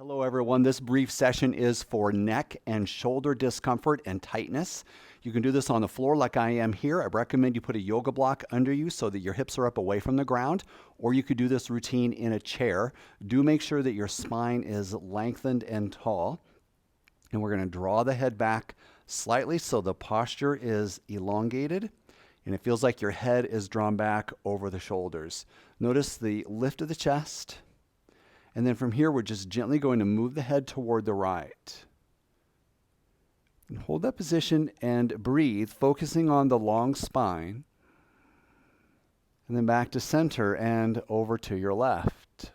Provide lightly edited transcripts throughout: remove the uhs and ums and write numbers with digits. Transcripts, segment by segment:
Hello everyone, this brief session is for neck and shoulder discomfort and tightness. You can do this on the floor like I am here. I recommend you put a yoga block under you so that your hips are up away from the ground, or you could do this routine in a chair. Do make sure that your spine is lengthened and tall. And we're going to draw the head back slightly so the posture is elongated and it feels like your head is drawn back over the shoulders. Notice the lift of the chest. And then from here, we're just gently going to move the head toward the right. And hold that position and breathe, focusing on the long spine. And then back to center and over to your left.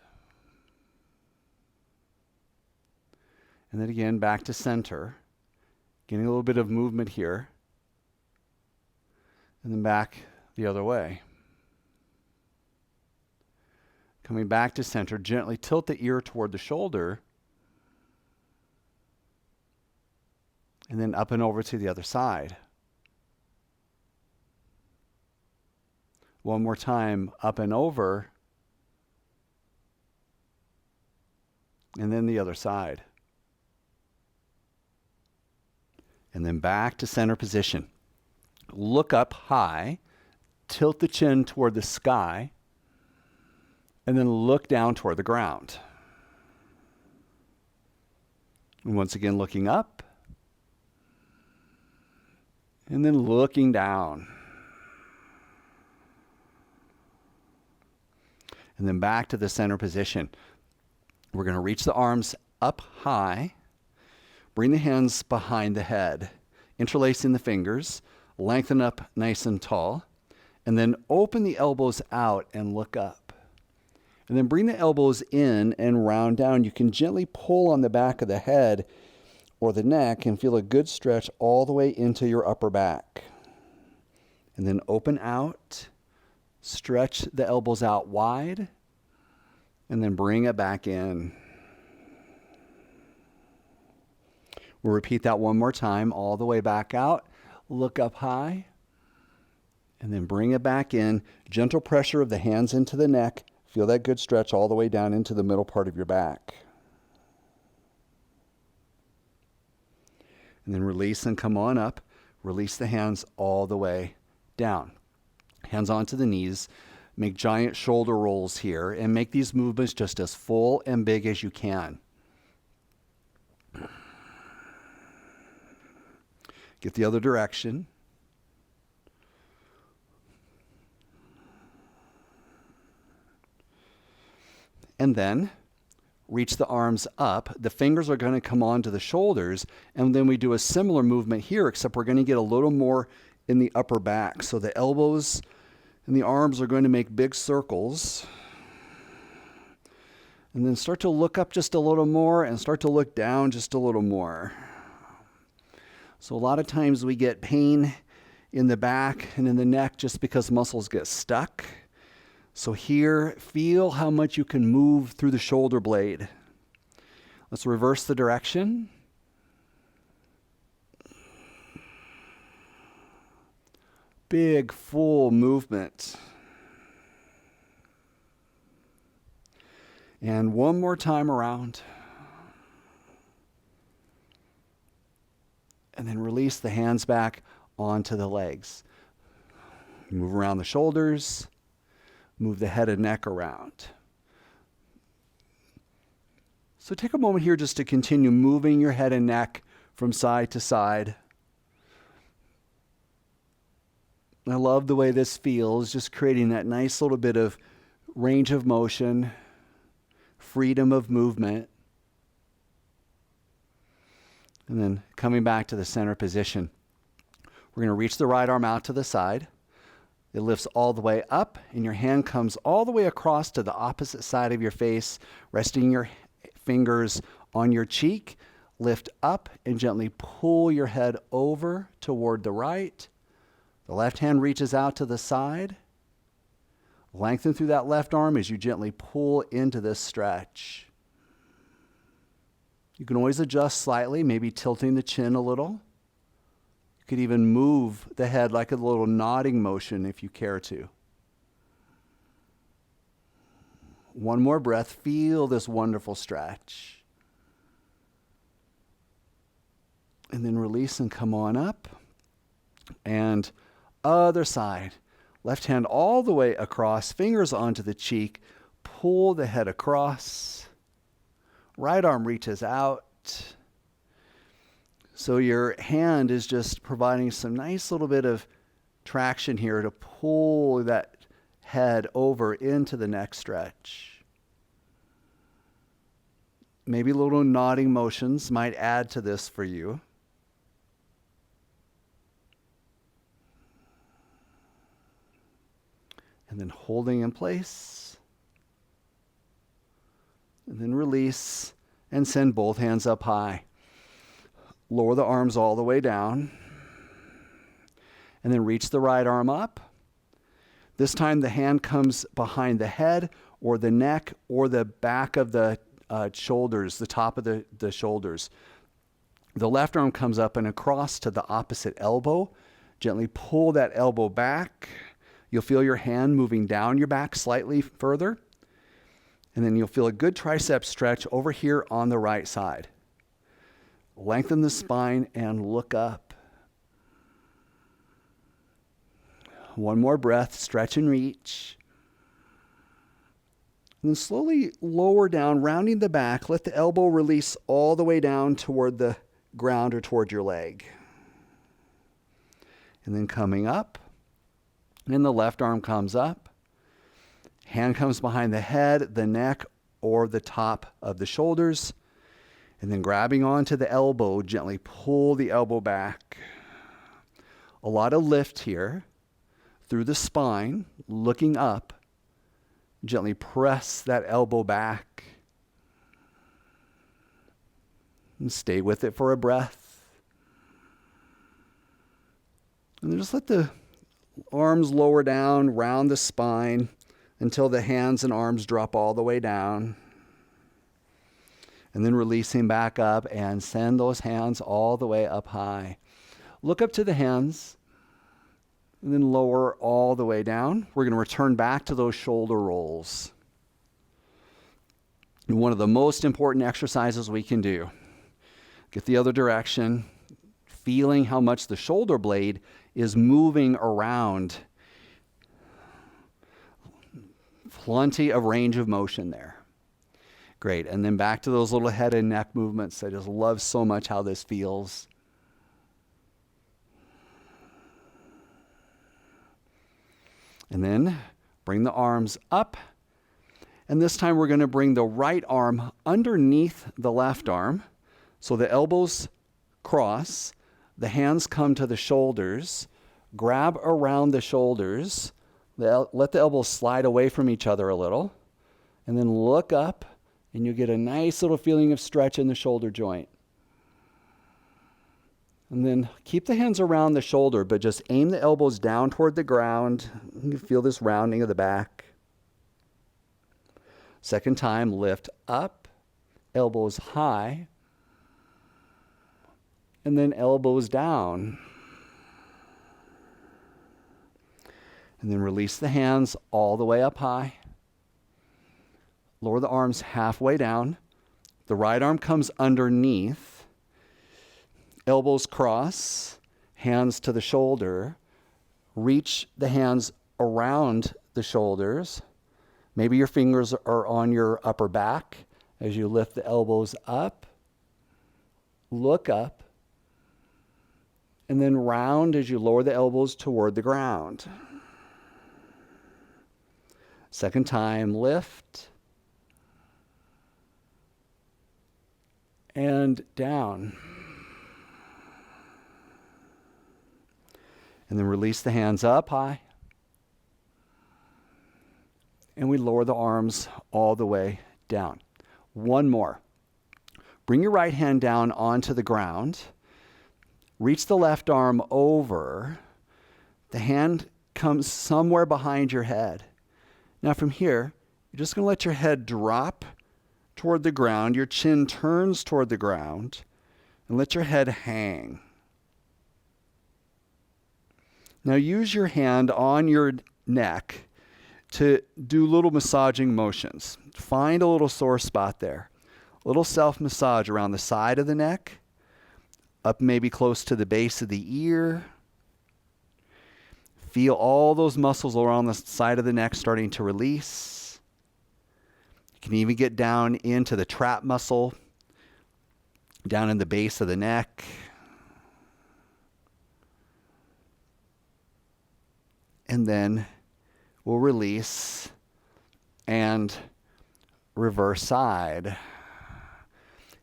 And then again, back to center. Getting a little bit of movement here. And then back the other way. Coming back to center, gently tilt the ear toward the shoulder. And then up and over to the other side. One more time, up and over. And then the other side. And then back to center position. Look up high, tilt the chin toward the sky, and then look down toward the ground. And once again, looking up, and then looking down. And then back to the center position. We're going to reach the arms up high, bring the hands behind the head, interlacing the fingers, lengthen up nice and tall, and then open the elbows out and look up. And then bring the elbows in and round down. You can gently pull on the back of the head or the neck and feel a good stretch all the way into your upper back. And then open out, stretch the elbows out wide, and then bring it back in. We'll repeat that one more time, all the way back out. Look up high, and then bring it back in. Gentle pressure of the hands into the neck. Feel that good stretch all the way down into the middle part of your back. And then release and come on up. Release the hands all the way down. Hands onto the knees. Make giant shoulder rolls here and make these movements just as full and big as you can. Get the other direction. And then reach the arms up. The fingers are going to come onto the shoulders. And then we do a similar movement here, except we're going to get a little more in the upper back. So the elbows and the arms are going to make big circles. And then start to look up just a little more and start to look down just a little more. So a lot of times we get pain in the back and in the neck just because muscles get stuck. So here, feel how much you can move through the shoulder blade. Let's reverse the direction. Big, full movement. And one more time around. And then release the hands back onto the legs. Move around the shoulders. Move the head and neck around. So take a moment here just to continue moving your head and neck from side to side. I love the way this feels, just creating that nice little bit of range of motion, freedom of movement. And then coming back to the center position. We're going to reach the right arm out to the side. It lifts all the way up, and your hand comes all the way across to the opposite side of your face, resting your fingers on your cheek. Lift up and gently pull your head over toward the right. The left hand reaches out to the side. Lengthen through that left arm as you gently pull into this stretch. You can always adjust slightly, maybe tilting the chin a little. You could even move the head like a little nodding motion if you care to. One more breath. Feel this wonderful stretch. And then release and come on up. And other side. Left hand all the way across, fingers onto the cheek. Pull the head across. Right arm reaches out. So your hand is just providing some nice little bit of traction here to pull that head over into the neck stretch. Maybe little nodding motions might add to this for you. And then holding in place. And then release and send both hands up high. Lower the arms all the way down. And then reach the right arm up. This time the hand comes behind the head or the neck or the back of the shoulders, the top of the shoulders. The left arm comes up and across to the opposite elbow. Gently pull that elbow back. You'll feel your hand moving down your back slightly further. And then you'll feel a good tricep stretch over here on the right side. Lengthen the spine and look up. One more breath, stretch and reach. And then slowly lower down, rounding the back. Let the elbow release all the way down toward the ground or toward your leg. And then coming up. And the left arm comes up. Hand comes behind the head, the neck, or the top of the shoulders. And then grabbing onto the elbow, gently pull the elbow back. A lot of lift here through the spine, looking up. Gently press that elbow back. And stay with it for a breath. And then just let the arms lower down, round the spine until the hands and arms drop all the way down. And then releasing back up and send those hands all the way up high. Look up to the hands and then lower all the way down. We're going to return back to those shoulder rolls. And one of the most important exercises we can do. Get the other direction, feeling how much the shoulder blade is moving around. Plenty of range of motion there. Great. And then back to those little head and neck movements. I just love so much how this feels. And then bring the arms up. And this time we're going to bring the right arm underneath the left arm. So the elbows cross. The hands come to the shoulders. Grab around the shoulders. Let the elbows slide away from each other a little. And then look up. And you get a nice little feeling of stretch in the shoulder joint. And then keep the hands around the shoulder, but just aim the elbows down toward the ground. You can feel this rounding of the back. Second time, lift up, elbows high, and then elbows down. And then release the hands all the way up high. Lower the arms halfway down. The right arm comes underneath. Elbows cross. Hands to the shoulder. Reach the hands around the shoulders. Maybe your fingers are on your upper back as you lift the elbows up. Look up. And then round as you lower the elbows toward the ground. Second time, lift. And down. And then release the hands up high. And we lower the arms all the way down. One more. Bring your right hand down onto the ground. Reach the left arm over. The hand comes somewhere behind your head. Now from here, you're just going to let your head drop toward the ground. Your chin turns toward the ground. And let your head hang. Now use your hand on your neck to do little massaging motions. Find a little sore spot there. A little self-massage around the side of the neck, up maybe close to the base of the ear. Feel all those muscles around the side of the neck starting to release. You can even get down into the trap muscle, down in the base of the neck. And then we'll release and reverse side.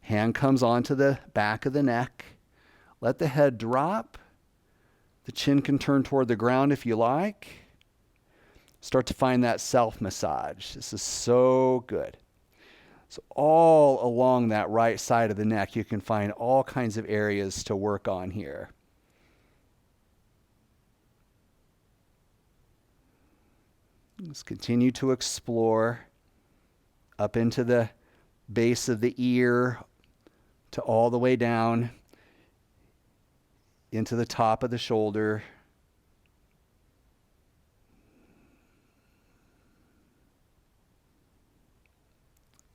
Hand comes onto the back of the neck. Let the head drop. The chin can turn toward the ground if you like. Start to find that self-massage. This is so good. So all along that right side of the neck, you can find all kinds of areas to work on here. Let's continue to explore up into the base of the ear to all the way down into the top of the shoulder.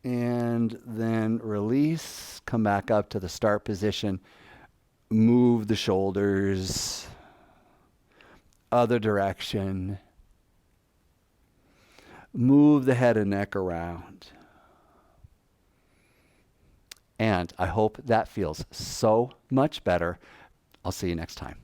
And then release, come back up to the start position, move the shoulders, other direction, move the head and neck around. And I hope that feels so much better. I'll see you next time.